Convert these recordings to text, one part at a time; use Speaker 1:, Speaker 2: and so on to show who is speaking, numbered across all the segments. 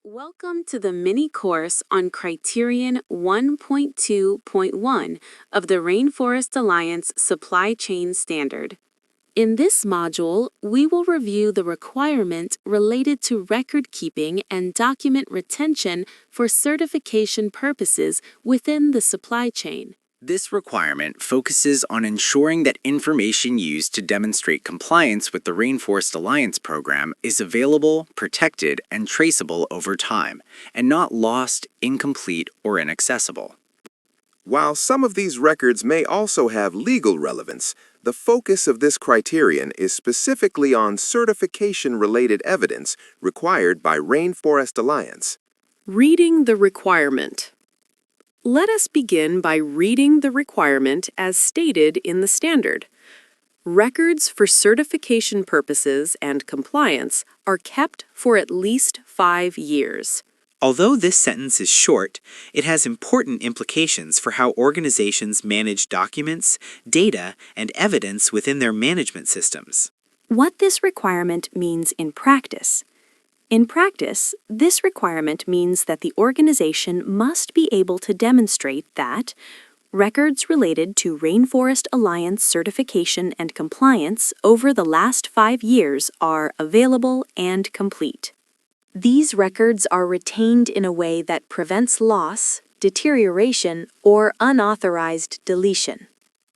Speaker 1: Welcome to the mini course on Criterion 1.2.1 of the Rainforest Alliance Supply Chain Standard. In this module, we will review the requirement related to record keeping and document retention for certification purposes within the supply chain.
Speaker 2: This requirement focuses on ensuring that information used to demonstrate compliance with the Rainforest Alliance program is available, protected, and traceable over time, and not lost, incomplete, or inaccessible.
Speaker 3: While some of these records may also have legal relevance, the focus of this criterion is specifically on certification-related evidence required by Rainforest Alliance.
Speaker 4: Reading the requirement. Let us begin by reading the requirement as stated in the standard. Records for certification purposes and compliance are kept for at least 5 years.
Speaker 2: Although this sentence is short, it has important implications for how organizations manage documents, data, and evidence within their management systems.
Speaker 5: What this requirement means in practice. In practice, this requirement means that the organization must be able to demonstrate that records related to Rainforest Alliance certification and compliance over the last 5 years are available and complete. These records are retained in a way that prevents loss, deterioration, or unauthorized deletion.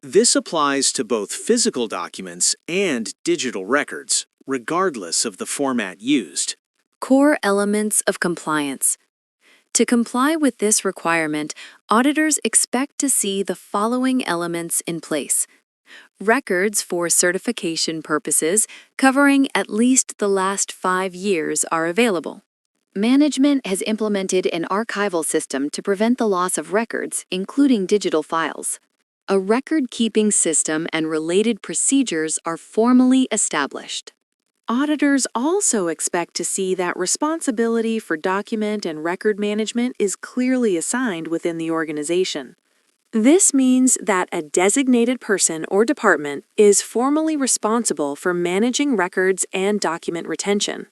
Speaker 6: This applies to both physical documents and digital records, regardless of the format used.
Speaker 5: Core elements of compliance. To comply with this requirement, auditors expect to see the following elements in place. Records for certification purposes covering at least the last 5 years are available. Management has implemented an archival system to prevent the loss of records, including digital files. A record-keeping system and related procedures are formally established.
Speaker 4: Auditors also expect to see that responsibility for document and record management is clearly assigned within the organization. This means that a designated person or department is formally responsible for managing records and document retention.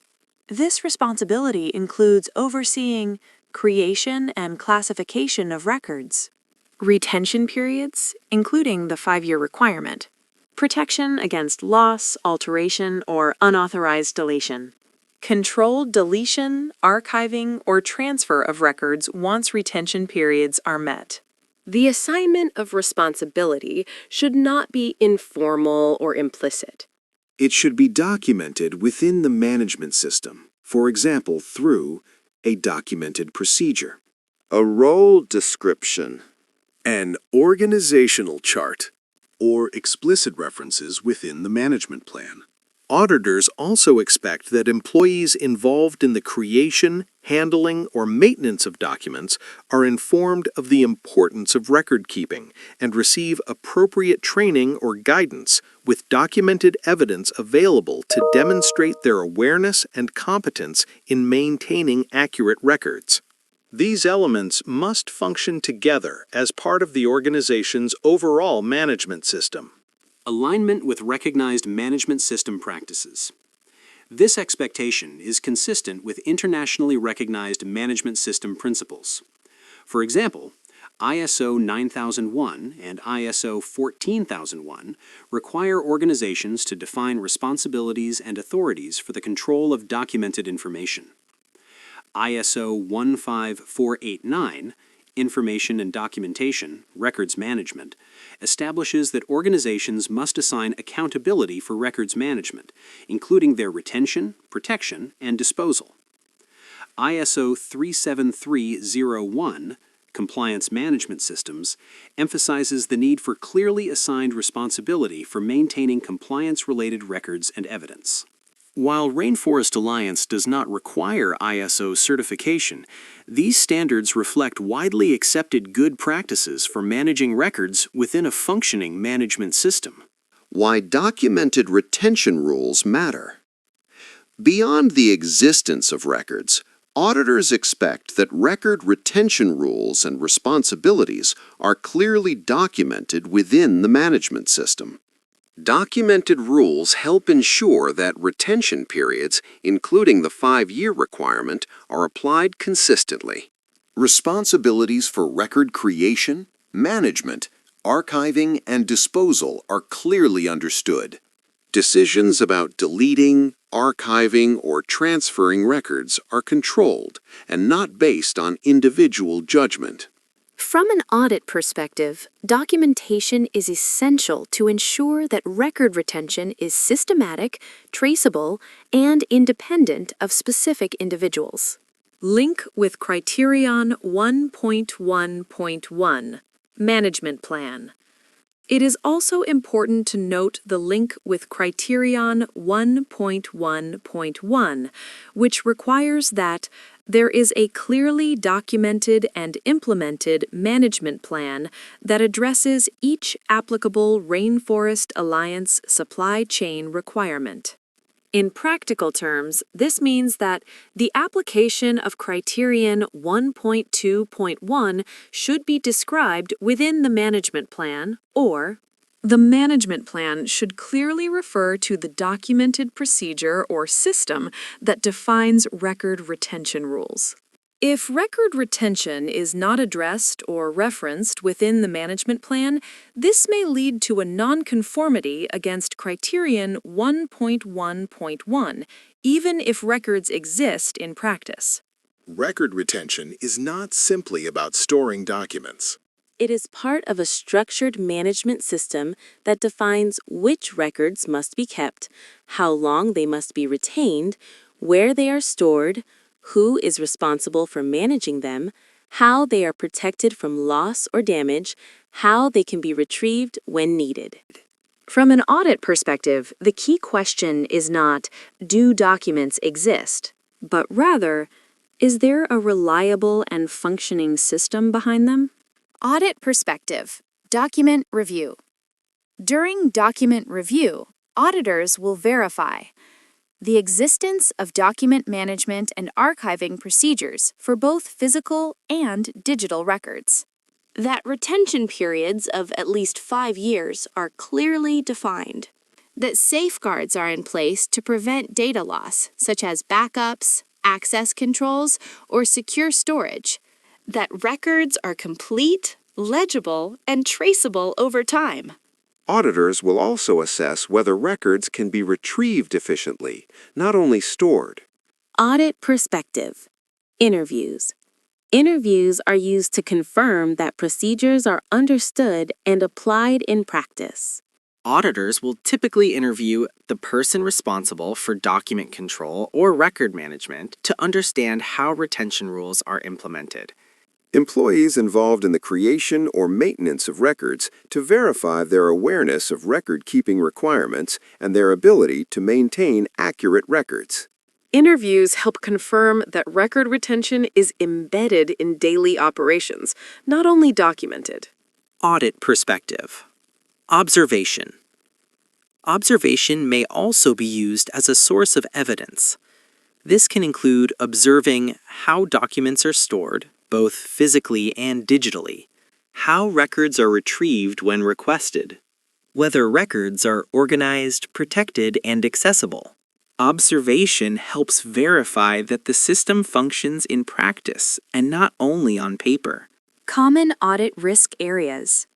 Speaker 4: This responsibility includes overseeing creation and classification of records, retention periods, including the 5-year requirement, protection against loss, alteration, or unauthorized deletion, controlled deletion, archiving, or transfer of records once retention periods are met. The assignment of responsibility should not be informal or implicit.
Speaker 3: It should be documented within the management system, for example, through a documented procedure, a role description, an organizational chart, or explicit references within the management plan. Auditors also expect that employees involved in the creation, handling, or maintenance of documents are informed of the importance of record keeping and receive appropriate training or guidance with documented evidence available to demonstrate their awareness and competence in maintaining accurate records. These elements must function together as part of the organization's overall management system.
Speaker 6: Alignment with recognized management system practices. This expectation is consistent with internationally recognized management system principles. For example, ISO 9001 and ISO 14001 require organizations to define responsibilities and authorities for the control of documented information. ISO 15489, Information and Documentation, Records Management, establishes that organizations must assign accountability for records management, including their retention, protection, and disposal. ISO 37301, Compliance Management Systems, emphasizes the need for clearly assigned responsibility for maintaining compliance-related records and evidence. While Rainforest Alliance does not require ISO certification, these standards reflect widely accepted good practices for managing records within a functioning management system.
Speaker 7: Why documented retention rules matter. Beyond the existence of records, auditors expect that record retention rules and responsibilities are clearly documented within the management system. Documented rules help ensure that retention periods, including the 5-year requirement, are applied consistently. Responsibilities for record creation, management, archiving, and disposal are clearly understood. Decisions about deleting, archiving, or transferring records are controlled and not based on individual judgment.
Speaker 5: From an audit perspective, documentation is essential to ensure that record retention is systematic, traceable, and independent of specific individuals.
Speaker 4: Link with Criterion 1.1.1, Management Plan. It is also important to note the link with Criterion 1.1.1, which requires that there is a clearly documented and implemented management plan that addresses each applicable Rainforest Alliance supply chain requirement. In practical terms, this means that the application of Criterion 1.2.1 should be described within the management plan, or the management plan should clearly refer to the documented procedure or system that defines record retention rules. If record retention is not addressed or referenced within the management plan, this may lead to a nonconformity against Criterion 1.1.1, even if records exist in practice.
Speaker 3: Record retention is not simply about storing documents.
Speaker 1: It is part of a structured management system that defines which records must be kept, how long they must be retained, where they are stored, who is responsible for managing them, how they are protected from loss or damage, how they can be retrieved when needed.
Speaker 4: From an audit perspective, the key question is not, do documents exist, but rather, is there a reliable and functioning system behind them?
Speaker 8: Audit perspective, document review. During document review, auditors will verify the existence of document management and archiving procedures for both physical and digital records.
Speaker 1: That retention periods of at least 5 years are clearly defined.
Speaker 8: That safeguards are in place to prevent data loss, such as backups, access controls, or secure storage.
Speaker 1: That records are complete, legible, and traceable over time.
Speaker 7: Auditors will also assess whether records can be retrieved efficiently, not only stored.
Speaker 1: Audit perspective. Interviews. Interviews are used to confirm that procedures are understood and applied in practice.
Speaker 2: Auditors will typically interview the person responsible for document control or record management to understand how retention rules are implemented.
Speaker 3: Employees involved in the creation or maintenance of records to verify their awareness of record-keeping requirements and their ability to maintain accurate records.
Speaker 4: Interviews help confirm that record retention is embedded in daily operations, not only documented.
Speaker 2: Audit perspective. Observation. Observation may also be used as a source of evidence. This can include observing how documents are stored, both physically and digitally, how records are retrieved when requested, whether records are organized, protected, and accessible. Observation helps verify that the system functions in practice and not only on paper.
Speaker 8: Common audit risk areas.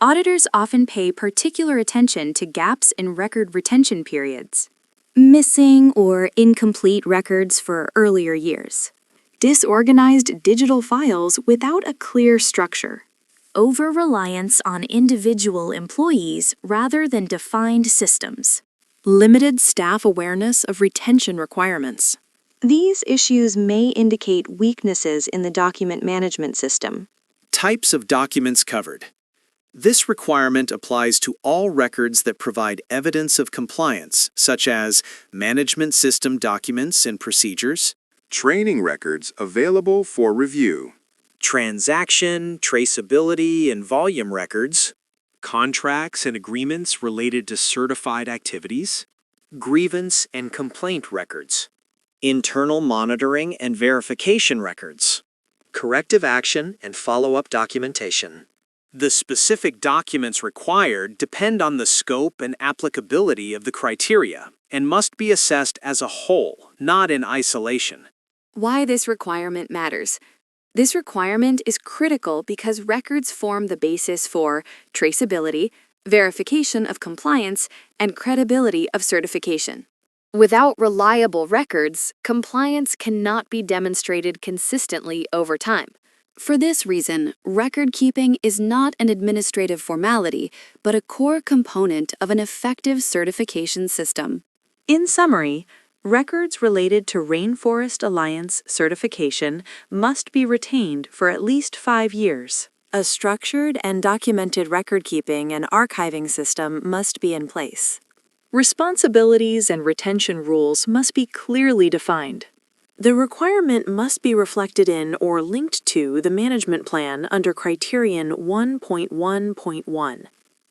Speaker 8: Auditors often pay particular attention to gaps in record retention periods. Missing or incomplete records for earlier years. Disorganized digital files without a clear structure. Over-reliance on individual employees rather than defined systems.
Speaker 4: Limited staff awareness of retention requirements.
Speaker 1: These issues may indicate weaknesses in the document management system.
Speaker 6: Types of documents covered. This requirement applies to all records that provide evidence of compliance, such as management system documents and procedures,
Speaker 3: Training records available for review.
Speaker 6: transaction, traceability, and volume records, contracts and agreements related to certified activities, grievance and complaint records, internal monitoring and verification records, corrective action and follow-up documentation. The specific documents required depend on the scope and applicability of the criteria and must be assessed as a whole, not in isolation.
Speaker 5: Why this requirement matters. This requirement is critical because records form the basis for traceability, verification of compliance, and credibility of certification. Without reliable records, compliance cannot be demonstrated consistently over time. For this reason, record keeping is not an administrative formality, but a core component of an effective certification system.
Speaker 4: In summary, records related to Rainforest Alliance certification must be retained for at least 5 years. A structured and documented record-keeping and archiving system must be in place. Responsibilities and retention rules must be clearly defined. The requirement must be reflected in or linked to the management plan under Criterion 1.1.1.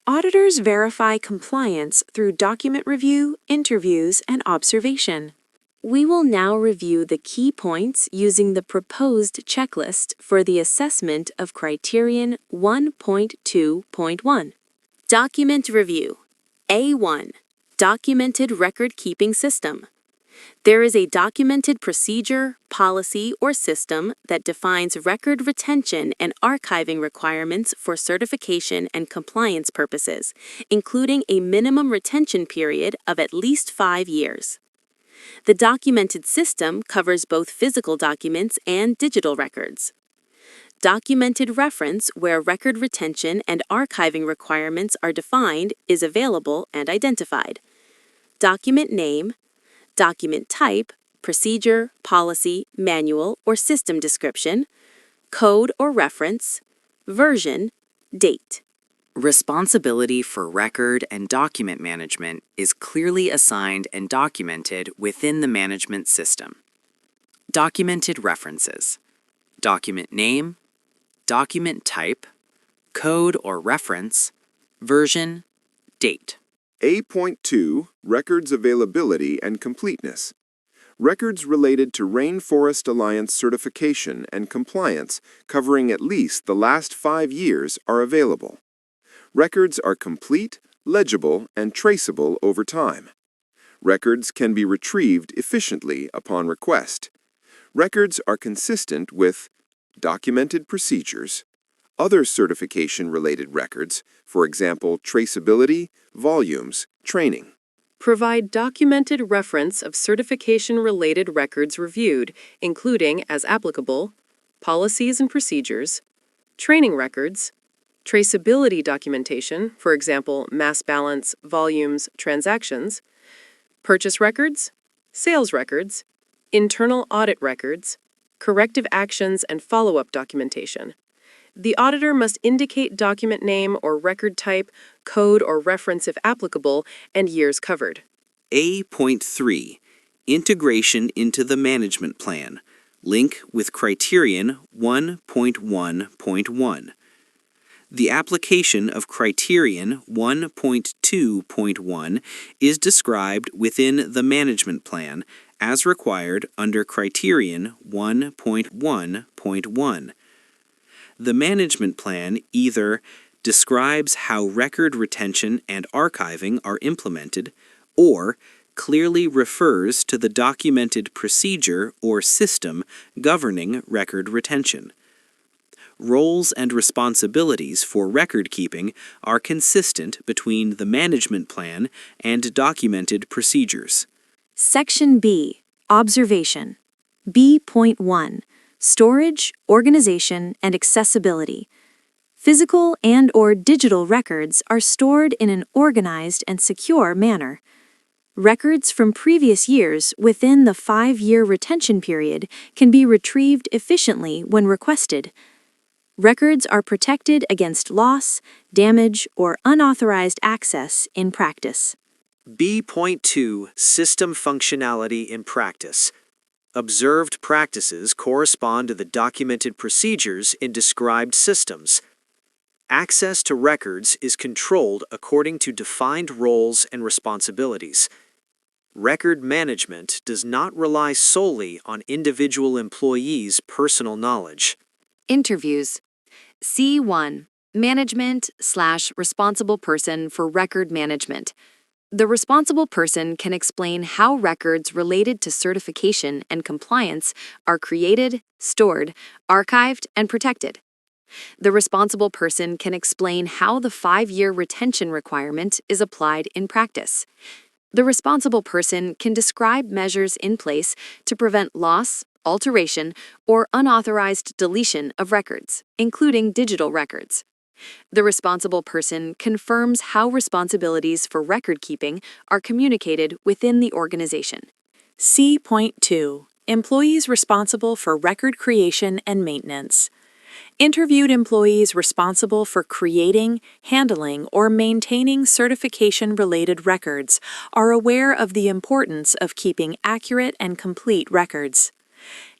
Speaker 4: Auditors verify compliance through document review, interviews, and observation.
Speaker 1: We will now review the key points using the proposed checklist for the assessment of Criterion 1.2.1. Document Review. A1. Documented Record Keeping System. There is a documented procedure, policy, or system that defines record retention and archiving requirements for certification and compliance purposes, including a minimum retention period of at least 5 years. The documented system covers both physical documents and digital records. Documented reference where record retention and archiving requirements are defined is available and identified. Document name, document type, procedure, policy, manual, or system description, code or reference, version, date.
Speaker 2: Responsibility for record and document management is clearly assigned and documented within the management system. Documented references. Document name, document type, code or reference, version, date.
Speaker 3: A.2 Records Availability and Completeness. Records related to Rainforest Alliance certification and compliance covering at least the last 5 years are available. Records are complete, legible, and traceable over time. Records can be retrieved efficiently upon request. Records are consistent with documented procedures, other certification-related records, for example, traceability, volumes, training.
Speaker 4: Provide documented reference of certification-related records reviewed, including, as applicable, policies and procedures, training records, traceability documentation, for example, mass balance, volumes, transactions, purchase records, sales records, internal audit records, corrective actions and follow-up documentation. The auditor must indicate document name or record type, code or reference if applicable, and years covered.
Speaker 6: A.3. Integration into the management plan. Link with Criterion 1.1.1. The application of Criterion 1.2.1 is described within the management plan as required under Criterion 1.1.1. The management plan either describes how record retention and archiving are implemented or clearly refers to the documented procedure or system governing record retention. Roles and responsibilities for record keeping are consistent between the management plan and documented procedures.
Speaker 8: Section B. Observation. B.1. Storage, organization, and accessibility. Physical and/or digital records are stored in an organized and secure manner. Records from previous years within the 5-year retention period can be retrieved efficiently when requested. Records are protected against loss, damage, or unauthorized access in practice.
Speaker 6: B.2 System Functionality in Practice. Observed practices correspond to the documented procedures in described systems. Access to records is controlled according to defined roles and responsibilities. Record management does not rely solely on individual employees' personal knowledge.
Speaker 5: Interviews. C1. Management/responsible person for record management. The responsible person can explain how records related to certification and compliance are created, stored, archived, and protected. The responsible person can explain how the 5-year retention requirement is applied in practice. The responsible person can describe measures in place to prevent loss, alteration, or unauthorized deletion of records, including digital records. The responsible person confirms how responsibilities for record keeping are communicated within the organization.
Speaker 4: C.2. Employees responsible for record creation and maintenance. Interviewed employees responsible for creating, handling, or maintaining certification-related records are aware of the importance of keeping accurate and complete records.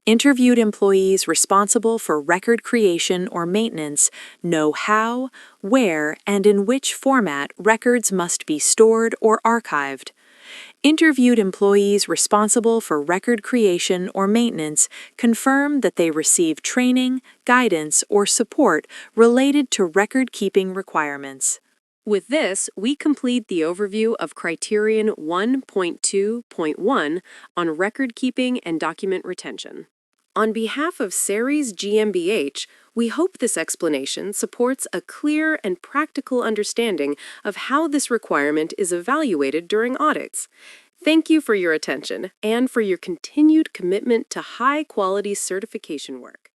Speaker 4: Interviewed employees responsible for record creation or maintenance know how, where, and in which format records must be stored or archived. Interviewed employees responsible for record creation or maintenance confirm that they receive training, guidance, or support related to record-keeping requirements.
Speaker 1: With this, we complete the overview of Criterion 1.2.1 on record keeping and document retention. On behalf of CERES GmbH, we hope this explanation supports a clear and practical understanding of how this requirement is evaluated during audits. Thank you for your attention and for your continued commitment to high-quality certification work.